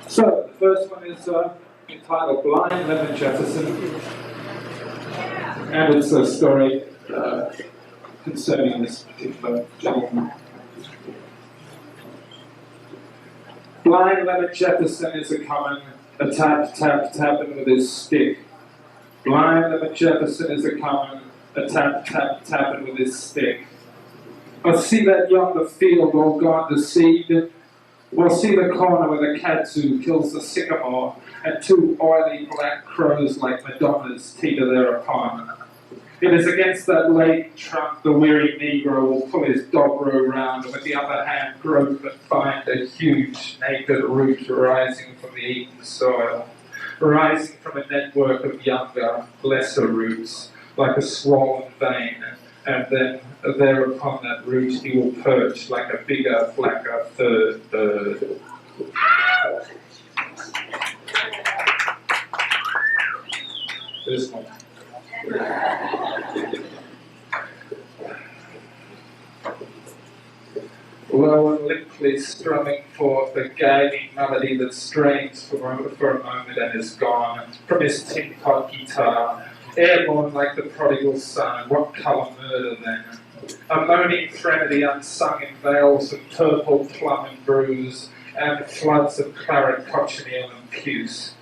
So, the first one is entitled Blind Lemon Jefferson, and it's a story concerning this particular gentleman. Blind Lemon Jefferson is a tapping with his stick. Blind Lemon Jefferson is a tapping with his stick. I see that yonder field all gone to seed. We'll see the corner where the kudzu kills the sycamore, and two oily black crows like Madonnas teeter thereupon. It is against that late trunk the weary Negro will pull his dobro round, and with the other hand grope and find a huge naked root rising from the eaten soil, rising from a network of younger, lesser roots, like a swollen vein. And then there upon that root he will perch like a bigger, blacker third bird. This one. Low and limply strumming forth a gagging melody that strains for a moment and is gone from his tin pot guitar. Airborne like the prodigal son, what colour murder then? A moaning threnody unsung in veils of purple, plum and bruise, and floods of claret, cochineal and puce.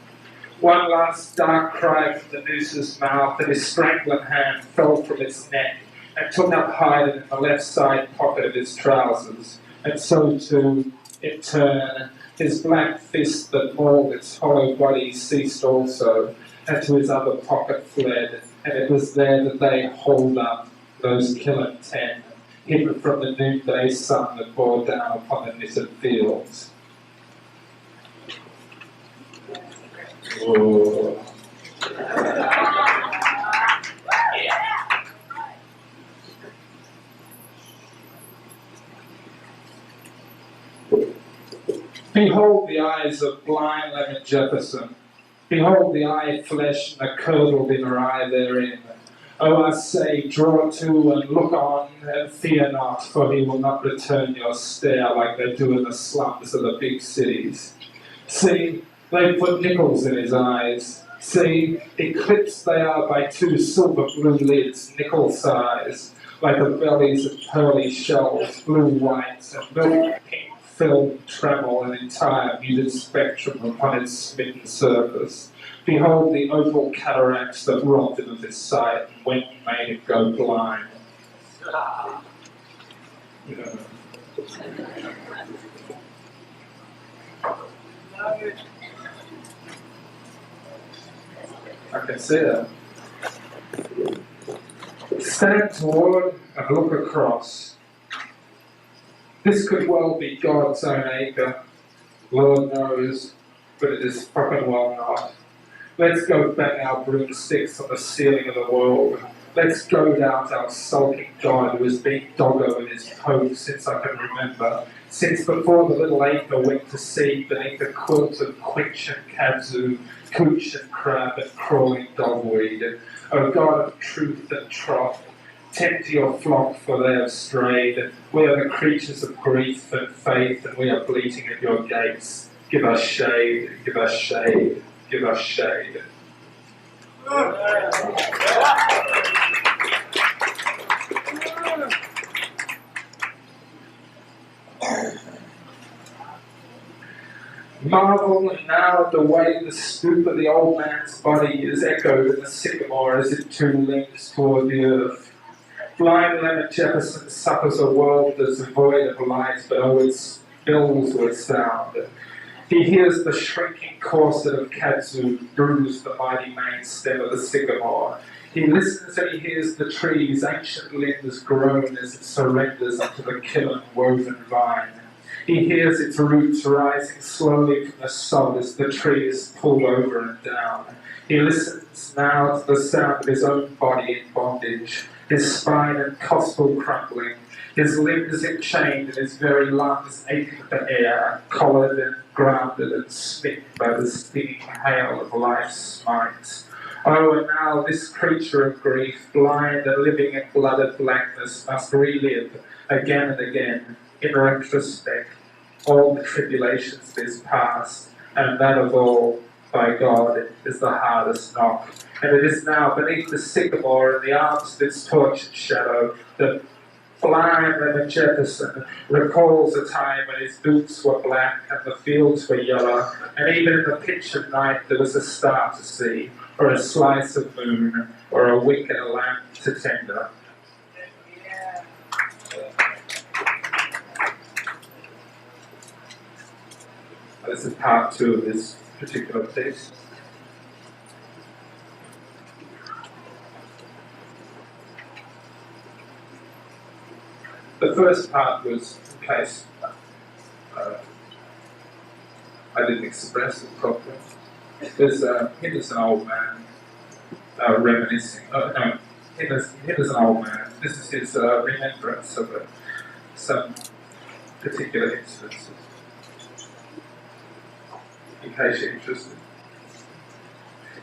One last dark cry from the noose's mouth, and his strangling hand fell from its neck, and took up hiding in the left side pocket of his trousers. And so too, in turn, his black fist that mauled its hollow body ceased also, and to his other pocket fled, and it was there that they hauled up those killing 10, hidden from the noonday sun that bore down upon the knitted fields. Oh. Behold the eyes of blind Lemon Jefferson. Behold the eye flesh and the curdled inner eye therein. Oh, I say, draw to and look on, and fear not, for he will not return your stare like they do in the slums of the big cities. See, they put nickels in his eyes. See, eclipsed they are by two silver blue lids, nickel size, like the bellies of pearly shells, blue whites, and milk pink film trammel an entire muted spectrum upon its smitten surface. Behold the opal cataracts that robbed him of his sight when he made him go blind. Yeah. I can see that. Stand toward and look across. This could well be God's own acre, Lord knows, but it is fucking well not. Let's go bang our broomsticks on the ceiling of the world. Let's goad out our sulking God who has been doggo in his poke since I can remember, since before the little acre went to seed beneath a quilt of quinch and kudzu, cooch and crab and crawling dogweed. O God of truth and troth, tend to your flock, for they have strayed. We are the creatures of grief and faith, and we are bleating at your gates. Give us shade, give us shade, give us shade. Marvel now at the way the stoop of the old man's body is echoed in the sycamore as it too leans toward the earth. Blind Lemon Jefferson suffers a world that's void of light, but oh, it fills with sound. He hears the shrinking corset of kudzu bruise the mighty main stem of the sycamore. He listens and he hears the tree's ancient limbs groan as it surrenders unto the kiln woven vine. He hears its roots rising slowly from the sod as the tree is pulled over and down. He listens now to the sound of his own body in bondage, his spine and costal crumbling, his limbs enchained and his very lungs aching for air, collared and grounded and smitten by the stinging hail of life's smite. Oh, and now this creature of grief, blind and living in blooded blackness, must relive again and again, in retrospect, all the tribulations of his past, and that of all, by God, is the hardest knock. And it is now beneath the sycamore in the arms of its tortured shadow that blind Leonard Jefferson recalls a time when his boots were black and the fields were yellow, and even in the pitch of night there was a star to see, or a slice of moon, or a wick and a lamp to tender. This is part 2 of this particular piece. The first part was, in case I didn't express it properly, there's him as an old man reminiscing. No, him as an old man. This is his remembrance of some particular instances, in case you're interested.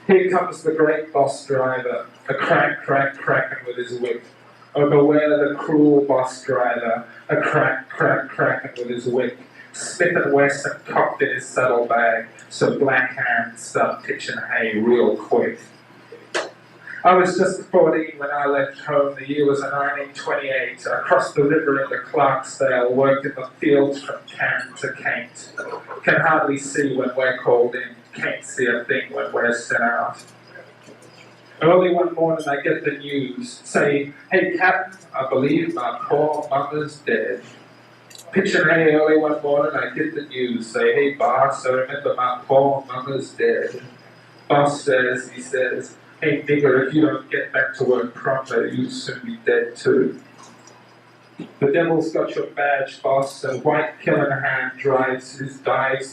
Here comes the great boss driver, a cracking with his whip. Oh, beware the cruel boss driver, a cracking with his whip. Smith and Wesson cocked in his saddlebag, so black hands start pitching hay real quick. I was just 14 when I left home. The year was 1928. I crossed the river into Clarksdale, worked in the fields from Kent to Kent. Can hardly see when we're called in, can't see a thing when we're sent out. Early one morning I get the news, say, "Hey Captain, I believe my poor mother's dead." Pitching hay early one morning I get the news, say, "Hey boss, I remember my poor mother's dead." Boss says, he says, "Hey nigger, if you don't get back to work pronto, you'll soon be dead too." The devil's got your badge, boss, and white killing hand dives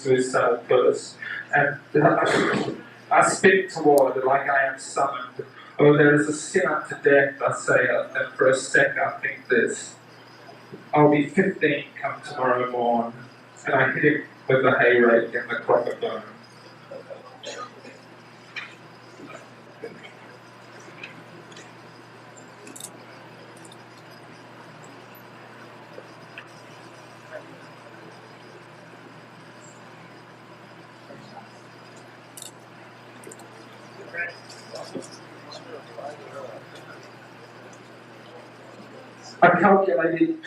to his saddle purse, and I spin toward it like I am summoned. Oh, there is a sin unto death, I say, and for a sec I think this. I'll be 15 come tomorrow morn, and I hit him with the hay rake and the crop of bone. I calculated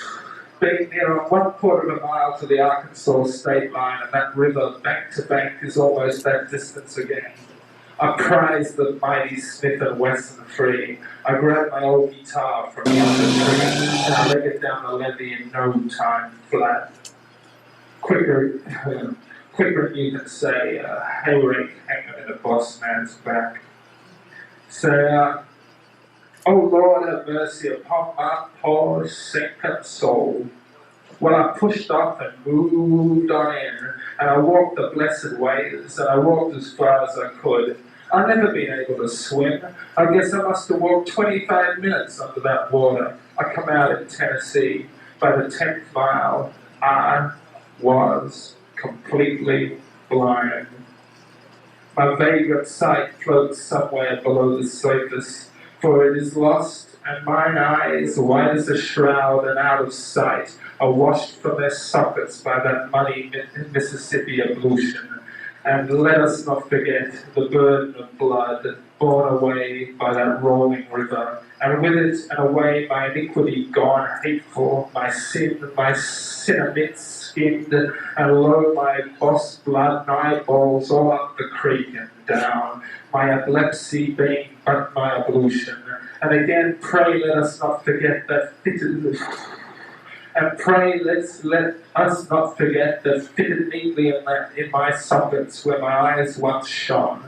being near 1/4 of a mile to the Arkansas state line, and that river, bank to bank, is almost that distance again. I prized the mighty Smith and Wesson free. I grabbed my old guitar from the under tree, and I let it down the levee in no time flat. Quicker than you can say, a hay rake hanging in a boss man's back. So, oh Lord, have mercy upon my poor sinking soul. Well, I pushed off and moved on in, and I walked the blessed ways, and I walked as far as I could. I've never been able to swim. I guess I must have walked 25 minutes under that water. I come out in Tennessee. By the 10th mile, I was completely blind. My vagrant sight floats somewhere below the surface, for it is lost, and mine eyes, white as a shroud and out of sight, are washed from their sockets by that muddy Mississippi ablution. And let us not forget the burden of blood borne away by that rolling river, and with it and away my iniquity gone hateful, my sin amidst skinned, and lo my boss blood nigh balls all up the creek and down, my epilepsy being but my ablution. And again, pray let us not forget that fitted, and pray let us not forget that fitted neatly in my sockets where my eyes once shone,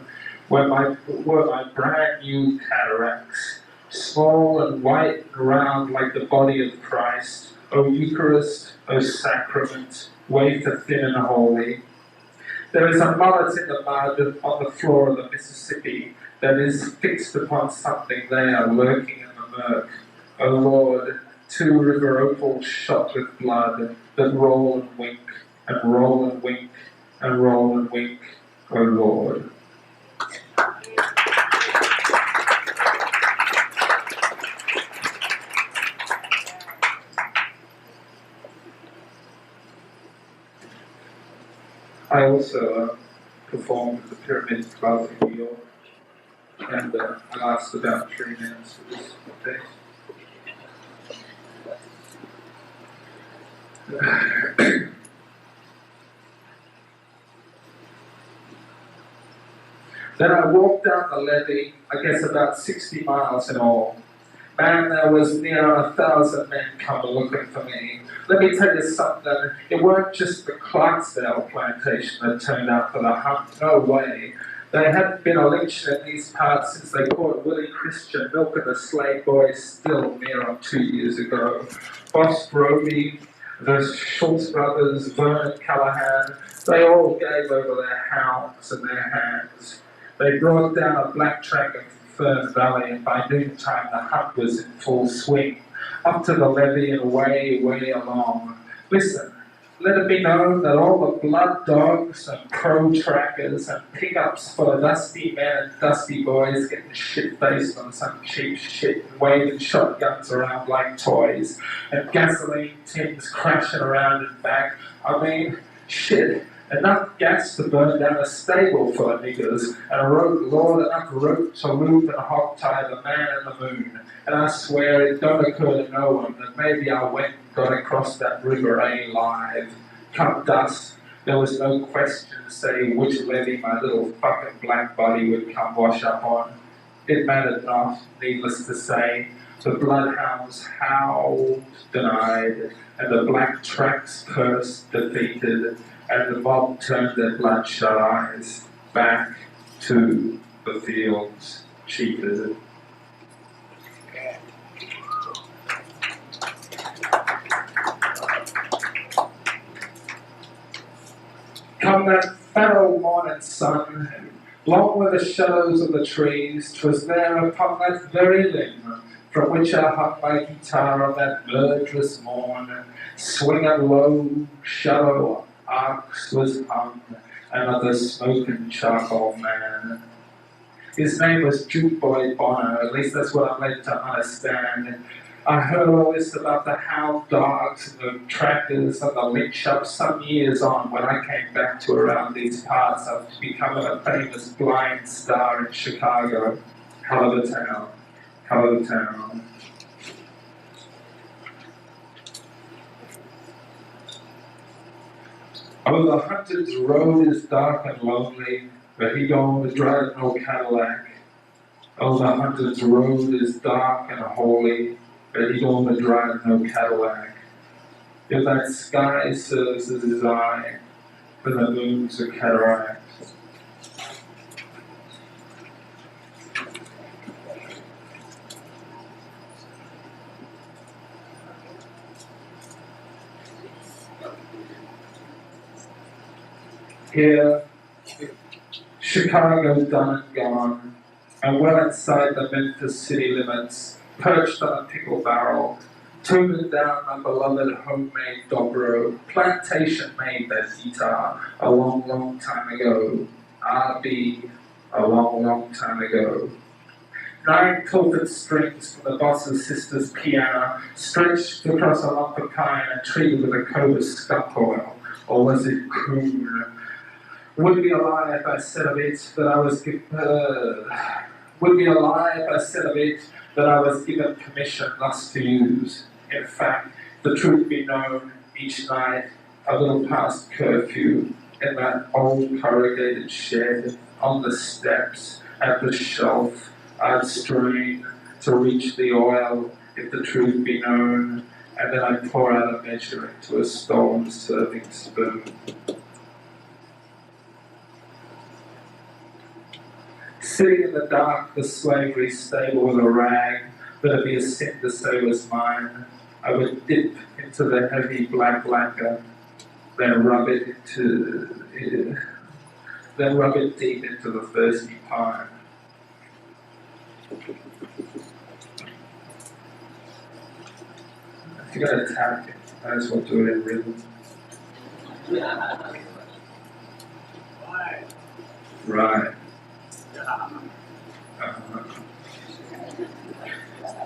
were my brand new cataracts, small and white and round like the body of Christ. O Eucharist, O Sacrament, wafer thin and holy. There is a mullet in the mud on the floor of the Mississippi that is fixed upon something there lurking in the murk. O Lord, 2 river opals shot with blood that roll and wink, and roll and wink, and roll and wink, O Lord. I also performed at the Pyramid Club in New York, and I lasted about 3 minutes for this piece. Then I walked down the levee, I guess about 60 miles in all. Man, there was near 1,000 men come looking for me. Let me tell you something, it weren't just the Clarksdale plantation that turned out for the hunt, no way. There hadn't been a lynching in these parts since they caught Willie Christian milking the slave boys still near on 2 years ago. Boss Roby, the Schultz brothers, Vernon Callahan, they all gave over their hounds and their hands. They brought down a black tracker from Fern Valley, and by noontime the hunt was in full swing, up to the levee and way, way along. Listen, let it be known that all the blood dogs and crow trackers and pickups for the dusty men and dusty boys getting shit-faced on some cheap shit and waving shotguns around like toys, and gasoline tins crashing around and back. I mean, shit. Enough gas to burn down a stable full of niggers, and a Lord, enough rope to loop and hog-tie the man in the moon. And I swear it don't occur to no one that maybe I went and got across that river alive. Come dusk, there was no question to say which levee my little fucking black body would come wash up on. It mattered not, needless to say. The bloodhounds howled, denied, and the black tracks cursed, defeated, and the mob turned their bloodshot eyes back to the fields, cheated. Come that fat old morning sun, long were the shadows of the trees, 'twas there upon that very limb from which I hung my guitar on that murderous morn, swinging low, shallow arcs was hung, another smoking charcoal man. His name was Juke Boy Bonner, at least that's what I'm led to understand. I heard all this about the hound dogs and the trackers and the lynch-ups some years on when I came back to around these parts after becoming a famous blind star in Chicago. Hell of a town. Hell of a town. Oh, the hunter's road is dark and lonely, but he don't drive no Cadillac. Oh, the hunter's road is dark and holy, but he don't drive no Cadillac. If that sky serves as his eye, then the moon's a cataract. Here, Chicago's done and gone, and well inside the Memphis city limits, perched on a pickle barrel, tuning down my beloved homemade dobro, plantation made that guitar a long, long time ago. R.B. a long, long time ago. 9 tilted strings from the boss's sister's piano, stretched across a lump of pine and treated with a coat of skunk oil, or was it coon? Would be a lie if I said of it that I was would be a lie if I said of it that I was given permission thus to use. In fact, the truth be known, each night, a little past curfew, in that old corrugated shed, on the steps, at the shelf, I'd strain to reach the oil, if the truth be known, and then I'd pour out a measure into a stolen serving spoon. Sitting in the dark, the slavery stable with a rag, that'd be a sin to say was mine, I would dip into the heavy black lacquer, then rub it deep into the thirsty pine. If you're going to tap it, might as well do it in rhythm. Right.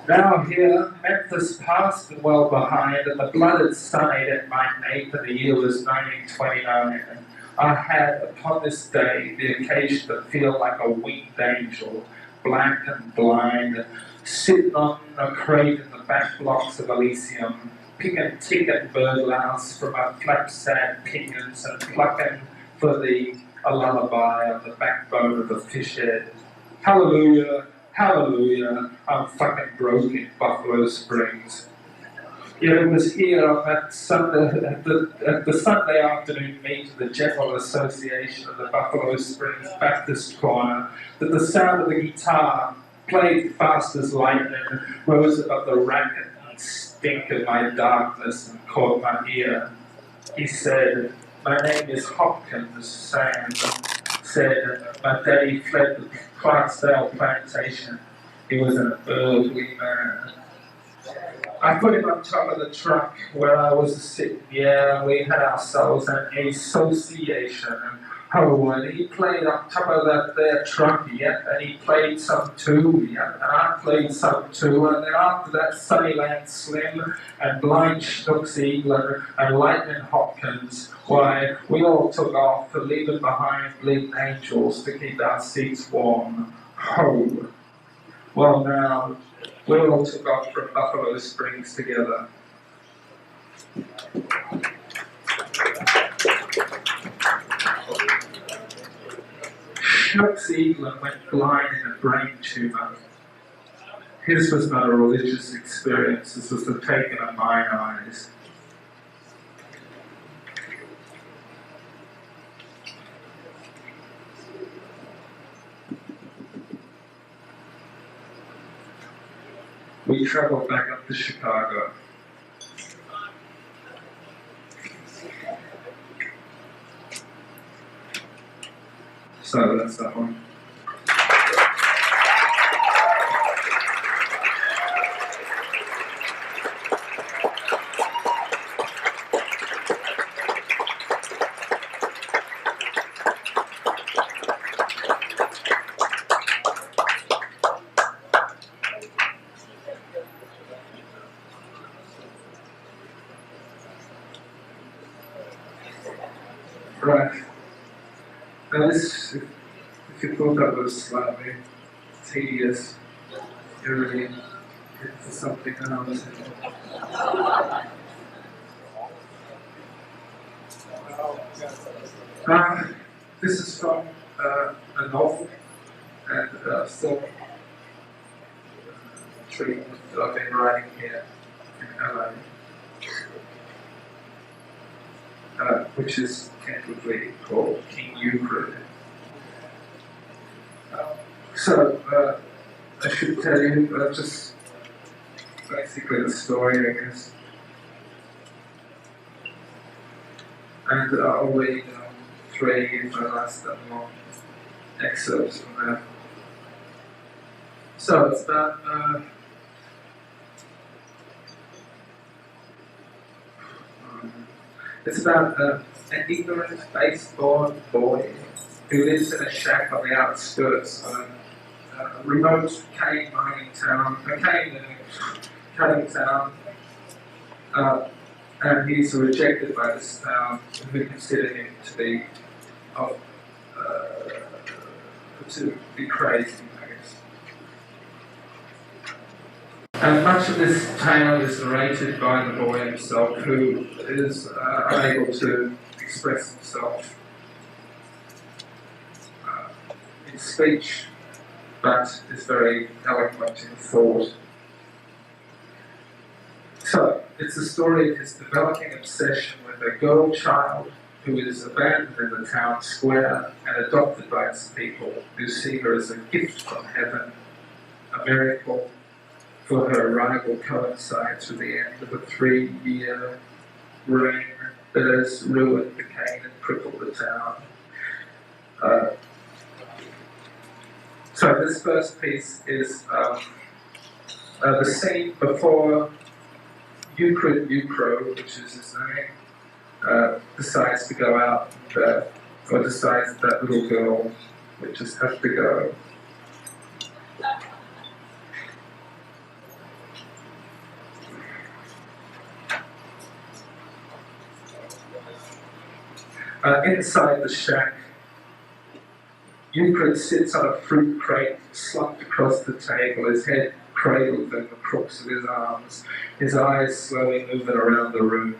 Now here, Memphis past and well behind, and the blooded sun ate at my nape, and the year was 1929. I had upon this day the occasion to feel like a winged angel, black and blind, sitting on a crate in the back blocks of Elysium, picking tick bird louse from our flap sad pinions and plucking for thee a lullaby on the backbone of the fish head. Hallelujah, hallelujah, I'm fucking broke in Buffalo Springs. Yeah, it was here on that Sunday, at the Sunday afternoon meeting of the General Association of the Buffalo Springs Baptist Choir, that the sound of the guitar, played fast as lightning, rose above the racket and stink of my darkness and caught my ear. He said, "My name is Hopkins," Sam said, "My daddy fled the Clarksdale plantation. He was an ugly man." I put him on top of the truck where I was sitting, yeah, and we had ourselves an association. And he played on top of that there truck, yeah, and he played some too, yeah, and I played some too, and then after that Sunnyland Slim and Blind Schnooks Eagler and Lightning Hopkins, why, we all took off for leaving behind bleeding angels to keep our seats warm. Ho! Well now, we all took off from Buffalo Springs together. Schnooks Eagler went blind in a brain tumor. His was not a religious experience, this was the taking of mine eyes. We travelled back up to Chicago. So that's that one. Right. Now this, if you thought that was slightly tedious, you're really into something else. This is from a novel and still treatment that I've been writing here in LA. Which is tentatively called King Euclid. So, I should tell you just basically the story, I guess. And I'll read 3 if I last that long excerpts from that. So, it's about an ignorant, base-born boy who lives in a shack on the outskirts of a remote cane mining town, cutting town, and he's rejected by this town, who consider him to be crazy, I guess. And much of this tale is narrated by the boy himself, who is unable to express himself in speech, but is very eloquent in thought. So, it's a story of his developing obsession with a girl child who is abandoned in the town square and adopted by its people, who see her as a gift from heaven, a miracle. For her arrival coincides with the end of a 3-year reign that has ruined the cane and crippled the town. So this first piece is the scene before Euclid, which is his name, decides to go out and, or decides that little girl would just have to go. Inside the shack, Euclid sits on a fruit crate, slumped across the table, his head cradled in the crooks of his arms, his eyes slowly moving around the room.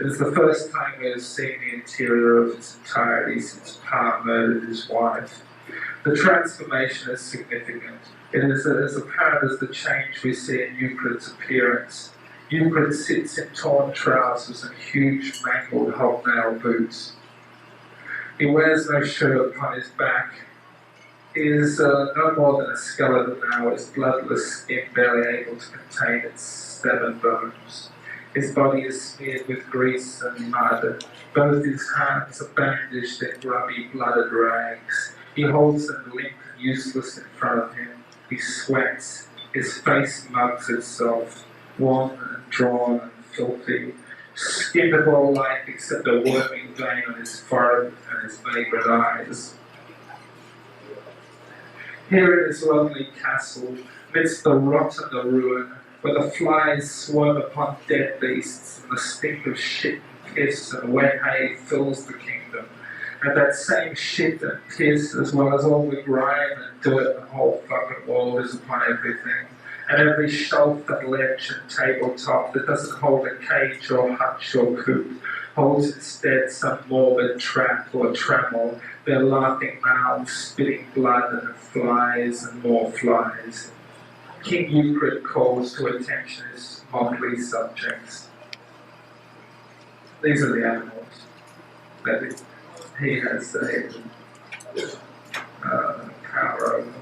It is the first time we have seen the interior of its entirety since Pa murdered his wife. The transformation is significant. It is as apparent as the change we see in Euclid's appearance. Euclid sits in torn trousers and huge mangled hobnail boots. He wears no shirt upon his back. He is no more than a skeleton now, his bloodless skin barely able to contain its severed bones. His body is smeared with grease and mud. Both his hands are bandaged in grubby, blooded rags. He holds them limp and useless in front of him. He sweats. His face mugs itself, worn and drawn and filthy. Skin of all life except a worming vein on his forehead and his vagrant eyes. Here in his lonely castle, amidst the rot and the ruin, where the flies swarm upon dead beasts and the stink of shit and piss and wet hay fills the kingdom, and that same shit and piss, as well as all the grime and dirt in the whole fucking world, is upon everything. And every shelf and ledge and tabletop that doesn't hold a cage or hutch or coop holds instead some morbid trap or trammel, their laughing mouths spitting blood and flies and more flies. King Euclid calls to attention his motley subjects. These are the animals that he has power over.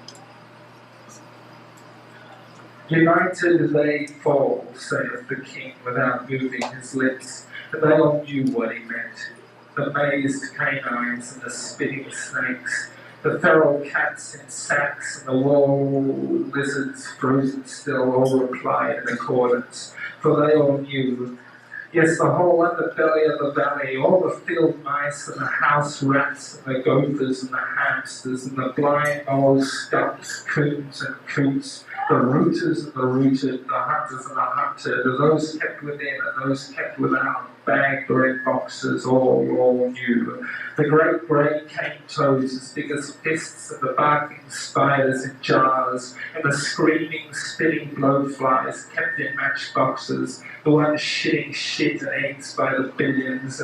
United they fall, saith the king without moving his lips, and they all knew what he meant. The mazed canines and the spitting snakes, the feral cats in sacks and the wall lizards frozen still, all replied in accordance, for they all knew. Yes, the whole underbelly of the valley, all the field mice and the house rats and the gophers and the hamsters and the blind moles, skunks, coons and coots, the rooters and the rooted, the hunters and the hunted, those kept within and those kept without, bagged or in boxes, all knew. The great grey cane toads as big as fists and the barking spiders in jars, and the screaming, spitting blowflies kept in matchboxes, the ones shitting shit and eggs by the billions,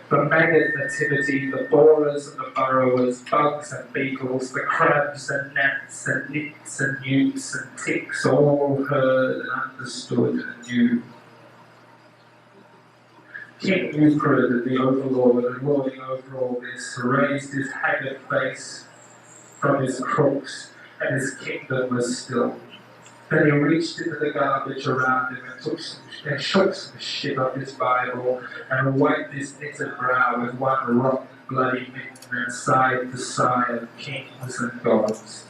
the maggot nativity, the borers and the burrowers, bugs and beetles, the crabs and gnats and nits and newts and ticks, all heard and understood and knew. King Euclid, the overlord, and lording over all this, raised his haggard face from his crooks, and his kingdom was still. Then he reached into the garbage around him and shook some shit off his Bible and wiped his knitted brow with one rotten bloody mitten and sighed the sigh of kings and gods.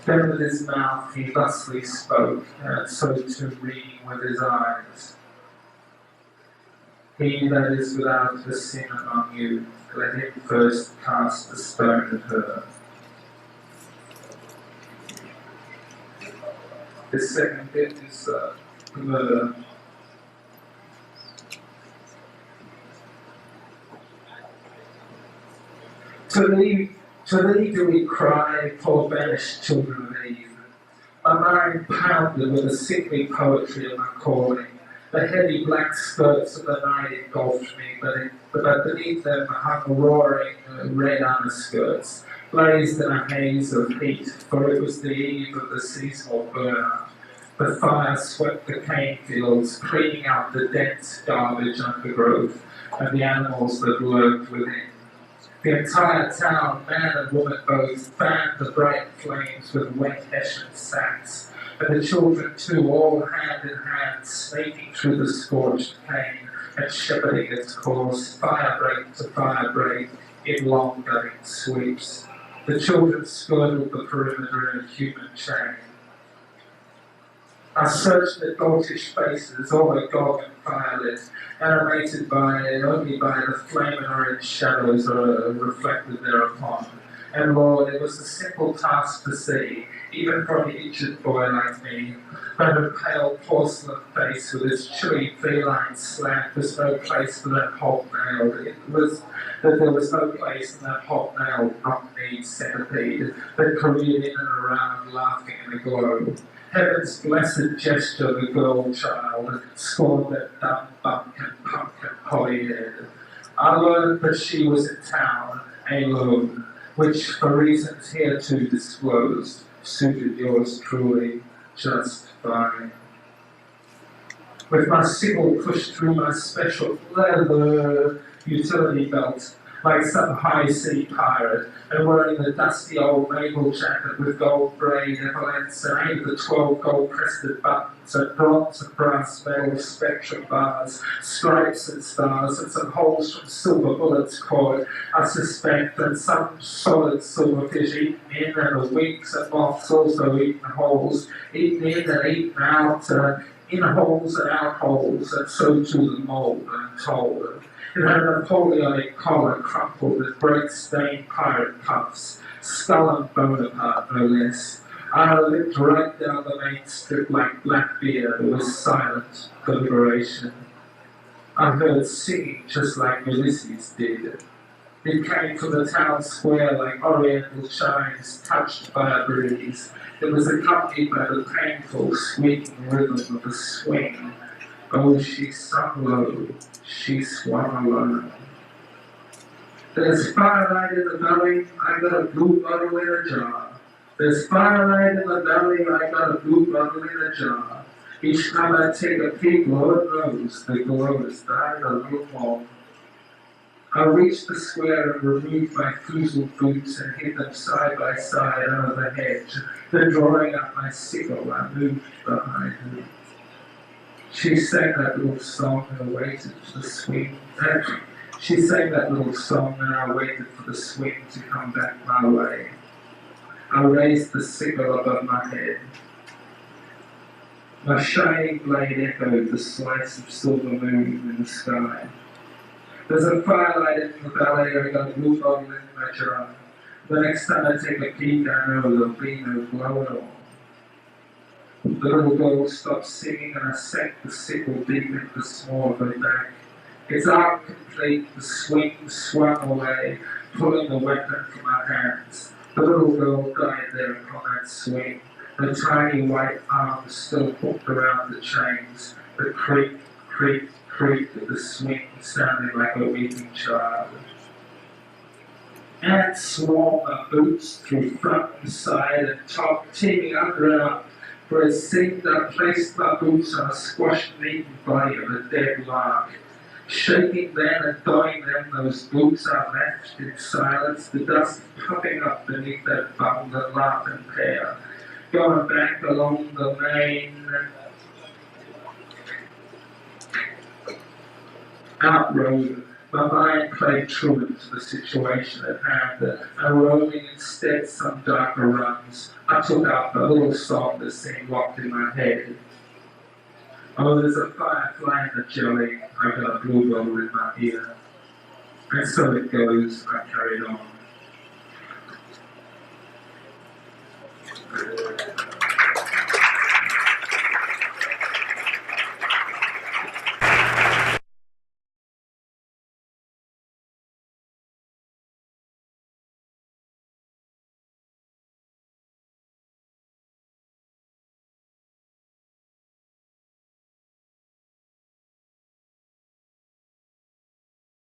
Then with his mouth he thusly spoke, and so too reading with his eyes. He that is without a sin among you, let him first cast the stone at her. The second bit is murder. To thee do we cry, poor banished children of Eve. My mind pounded with the sickly poetry of my calling. The heavy black skirts of the night engulfed me, but beneath them hung roaring red underskirts, blazed in a haze of heat, for it was the eve of the seasonal burnout. The fire swept the cane fields, cleaning out the dense garbage undergrowth and the animals that lurked within. The entire town, man and woman both, fanned the bright flames with wet Hessian sacks, and the children too, all hand in hand, snaking through the scorched cane and shepherding its course, firebreak to firebreak, in long going sweeps. The children skirtled the perimeter in a human chain. I searched the doltish faces, all agog and firelit, animated only by the flaming orange shadows reflected thereupon. And Lord, it was a simple task to see, even for an injured boy like me, but her pale porcelain face with its chilly feline slant was no place for that hobnail. It was that there was no place in that hobnail knock-kneed centipede that careered in and around, laughing in the glow. Heaven's blessed gesture, the girl child, scorned that dumb bumpkin pumpkin holly head. I learned that she was in town, alone, which, for reasons hereto disclosed, suited yours truly just fine. With my sickle pushed through my special leather utility belt, like some high sea pirate, and wearing the dusty old naval jacket with gold braid epaulets and 8 of the 12 gold crested buttons and bronze and brass metal spectrum bars, stripes and stars, and some holes from silver bullets caught, I suspect, and some solid silverfish eaten in, and the winks and moths also eaten holes, eaten in and eaten out, in holes and out holes, and so too the mould, I'm told. It had a Napoleonic collar crumpled with break-stained pirate cuffs, skull and Bonaparte, no less. I licked right down the main strip like Blackbeard, who was silent for liberation. I heard singing just like Ulysses did. It came from the town square like oriental chimes touched by a breeze. It was accompanied by the painful, squeaking rhythm of a swing. Oh, she sung low, she swung alone. There's firelight in the valley, I got a blue bottle in a jar. There's firelight in the valley, I got a blue bottle in a jar. Each time I take a peek, Lord knows, the glow has died a little more. I reached the square and removed my foozled boots and hid them side by side under the hedge. Then drawing up my sickle, I moved behind her. She sang that little song and I waited for the swing. She sang that little song and I waited for the swing to come back my way. I raised the sickle above my head. My shining blade echoed the slice of silver moon in the sky. There's a firelight in the valley, I got a blue bottle in my jar. The next time I take a peek, I know there'll be no glow at all. The little girl stopped singing and I sank the sickle deep into the small of her back. Its arc complete, the swing swung away, pulling the weapon from our hands. The little girl died there upon that swing, her tiny white arms still hooked around the chains, the creak, creak, creak of the swing sounding like a weeping child. Ants swarmed my boots through front and side and top, teeming under and up, for it seemed I placed my boots on a squashed eaten body of a dead lark. Shaking then and thawing them, those boots I left in silence, the dust puffing up beneath that bummed and laughing pair. Going back along the main outroad, my mind played truant to the situation at hand, and roaming instead some darker runs, I took up a little song that seemed locked in my head. Oh, there's a firefly in the jelly, I got a blue bottle in my ear. And so it goes, I carried on.